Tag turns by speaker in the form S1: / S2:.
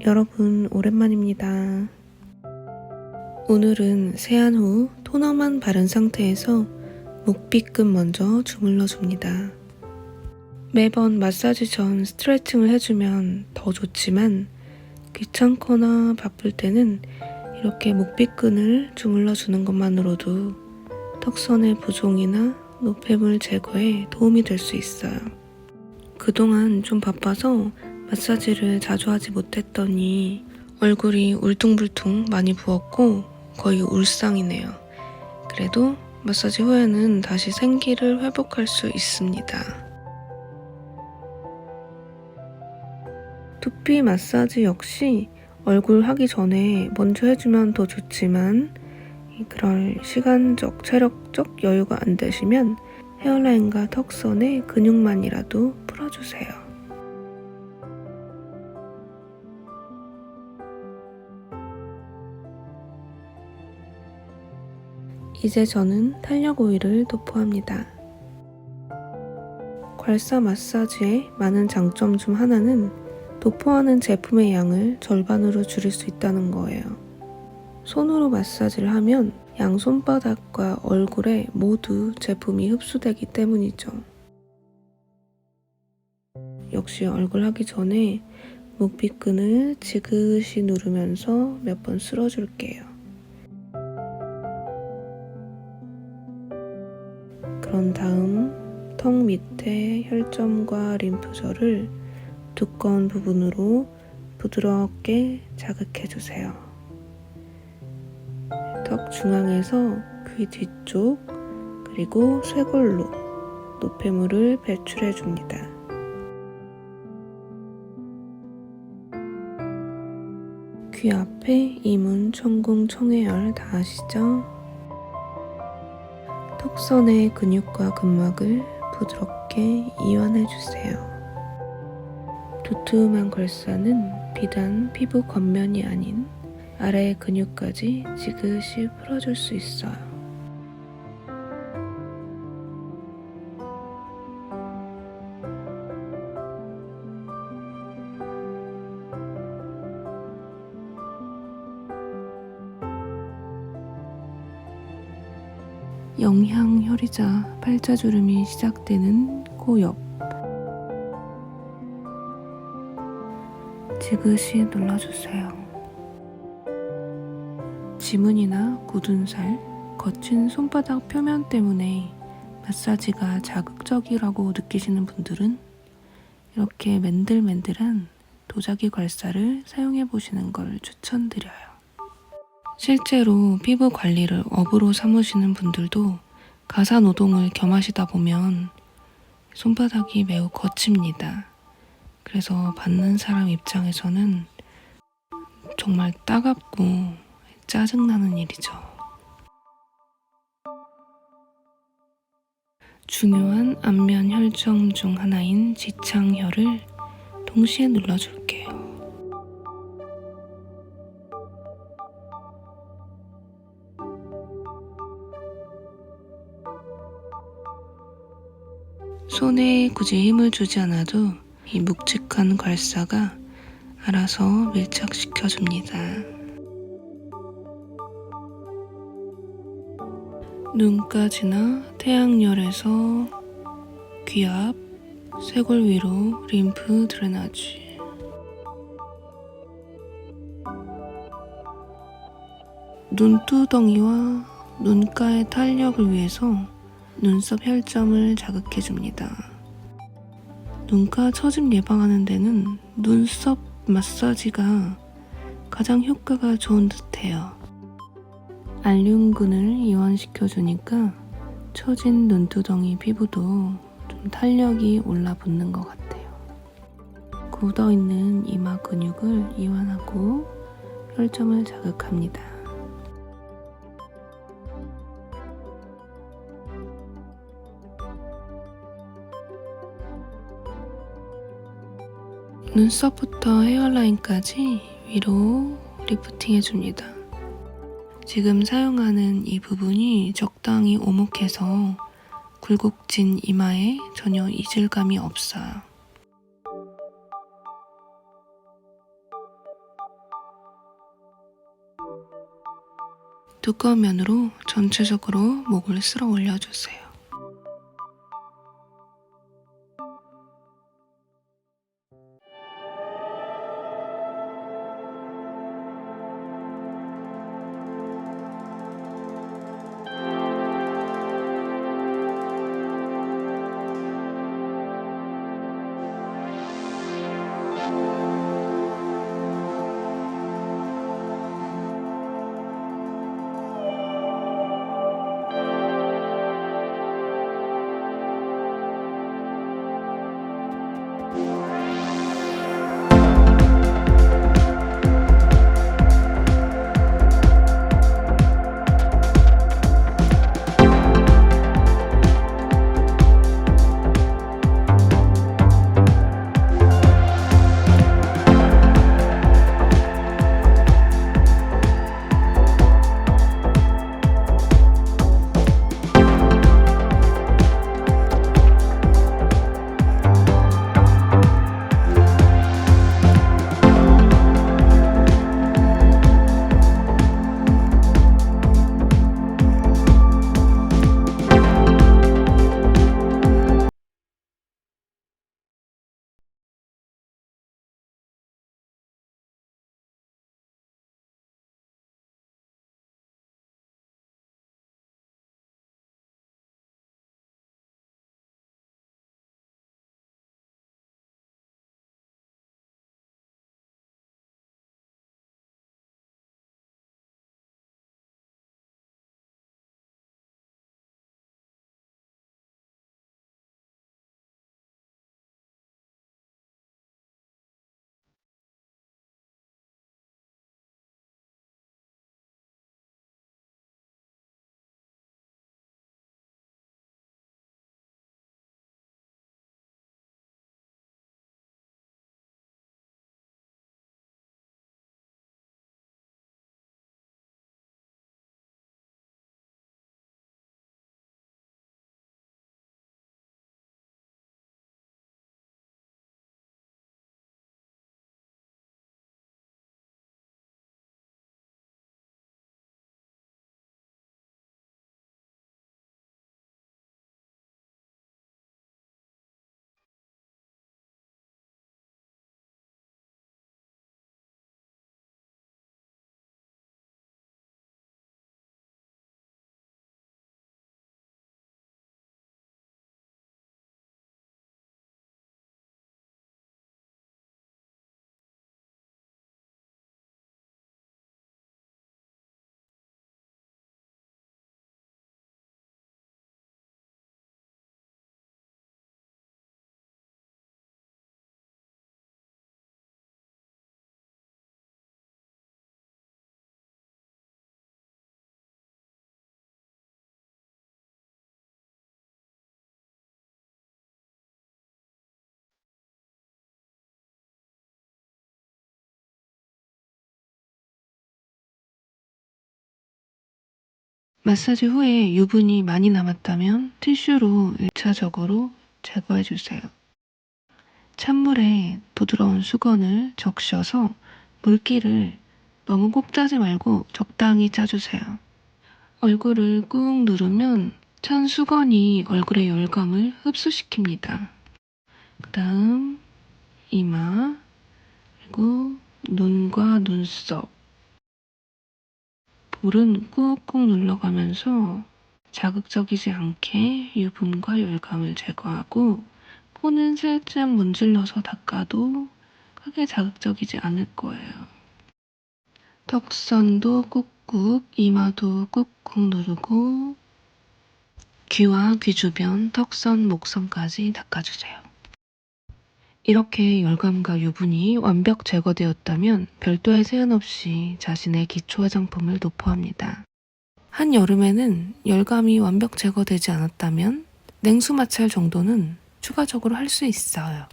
S1: 여러분 오랜만입니다. 오늘은 세안 후 토너만 바른 상태에서 목빗금 먼저 주물러 줍니다. 매번 마사지 전 스트레칭을 해주면 더 좋지만 귀찮거나 바쁠 때는 이렇게 목빗근을 주물러 주는 것만으로도 턱선의 부종이나 노폐물 제거에 도움이 될 수 있어요. 그동안 좀 바빠서 마사지를 자주 하지 못했더니 얼굴이 울퉁불퉁 많이 부었고 거의 울상이네요. 그래도 마사지 후에는 다시 생기를 회복할 수 있습니다. 두피 마사지 역시 얼굴 하기 전에 먼저 해주면 더 좋지만 그럴 시간적, 체력적 여유가 안 되시면 헤어라인과 턱선의 근육만이라도 풀어주세요. 이제 저는 탄력 오일을 도포합니다. 괄사 마사지의 많은 장점 중 하나는 도포하는 제품의 양을 절반으로 줄일 수 있다는 거예요. 손으로 마사지를 하면 양 손바닥과 얼굴에 모두 제품이 흡수되기 때문이죠. 역시 얼굴 하기 전에 목빗근을 지그시 누르면서 몇 번 쓸어줄게요. 그런 다음 턱 밑에 혈점과 림프절을 두꺼운 부분으로 부드럽게 자극해주세요. 턱 중앙에서 귀 뒤쪽 그리고 쇄골로 노폐물을 배출해줍니다. 귀 앞에 이문, 천궁, 청해열 다 아시죠? 턱선의 근육과 근막을 부드럽게 이완해주세요. 두툼한 괄사는 비단 피부 겉면이 아닌 아래 근육까지 지그시 풀어줄 수 있어요. 영향혈이자 팔자주름이 시작되는 코 옆 지그시 눌러주세요. 지문이나 굳은 살, 거친 손바닥 표면 때문에 마사지가 자극적이라고 느끼시는 분들은 이렇게 맨들맨들한 도자기 괄사를 사용해 보시는 걸 추천드려요. 실제로 피부 관리를 업으로 삼으시는 분들도 가사노동을 겸하시다 보면 손바닥이 매우 거칩니다. 그래서 받는 사람 입장에서는 정말 따갑고 짜증나는 일이죠. 중요한 안면 혈점 중 하나인 지창혈을 동시에 눌러줄게요. 손에 굳이 힘을 주지 않아도 이 묵직한 괄사가 알아서 밀착시켜줍니다. 눈까지나 태양열에서 귀 앞, 쇄골 위로 림프 드레나지. 눈두덩이와 눈가의 탄력을 위해서 눈썹 혈점을 자극해줍니다. 눈가 처짐 예방하는 데는 눈썹 마사지가 가장 효과가 좋은 듯해요. 알륜근을 이완시켜주니까 처진 눈두덩이 피부도 좀 탄력이 올라붙는 것 같아요. 굳어있는 이마 근육을 이완하고 혈점을 자극합니다. 눈썹부터 헤어라인까지 위로 리프팅 해줍니다. 지금 사용하는 이 부분이 적당히 오목해서 굴곡진 이마에 전혀 이질감이 없어요. 두꺼운 면으로 전체적으로 목을 쓸어 올려주세요. 마사지 후에 유분이 많이 남았다면 티슈로 1차적으로 제거해주세요. 찬물에 부드러운 수건을 적셔서 물기를 너무 꼭 짜지 말고 적당히 짜주세요. 얼굴을 꾹 누르면 찬 수건이 얼굴의 열감을 흡수시킵니다. 그 다음 이마, 그리고 눈과 눈썹, 볼은 꾹꾹 눌러가면서 자극적이지 않게 유분과 열감을 제거하고, 코는 살짝 문질러서 닦아도 크게 자극적이지 않을 거예요. 턱선도 꾹꾹, 이마도 꾹꾹 누르고 귀와 귀 주변, 턱선, 목선까지 닦아주세요. 이렇게 열감과 유분이 완벽 제거되었다면 별도의 세안 없이 자신의 기초 화장품을 도포합니다. 한여름에는 열감이 완벽 제거되지 않았다면 냉수 마찰 정도는 추가적으로 할 수 있어요.